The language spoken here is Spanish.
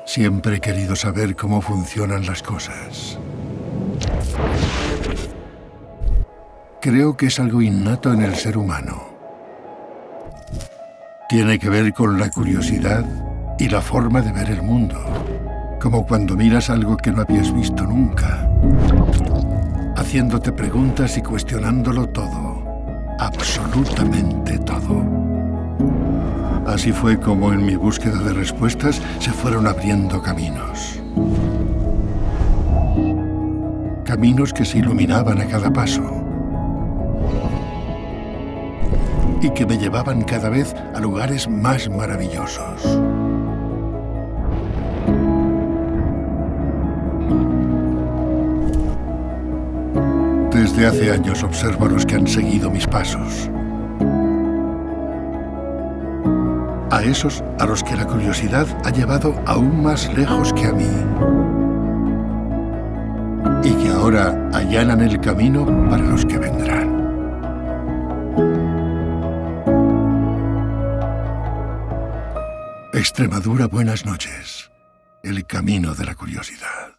Siempre he querido saber cómo funcionan las cosas. Creo que es algo innato en el ser humano. Tiene que ver con la curiosidad y la forma de ver el mundo. Como cuando miras algo que no habías visto nunca. Haciéndote preguntas y cuestionándolo todo. Absolutamente todo. Así fue como en mi búsqueda de respuestas se fueron abriendo caminos. Caminos que se iluminaban a cada paso. Y que me llevaban cada vez a lugares más maravillosos. Desde hace años observo a los que han seguido mis pasos. A esos a los que la curiosidad ha llevado aún más lejos que a mí. Y que ahora allanan el camino para los que vendrán. Extremadura, buenas noches. El camino de la curiosidad.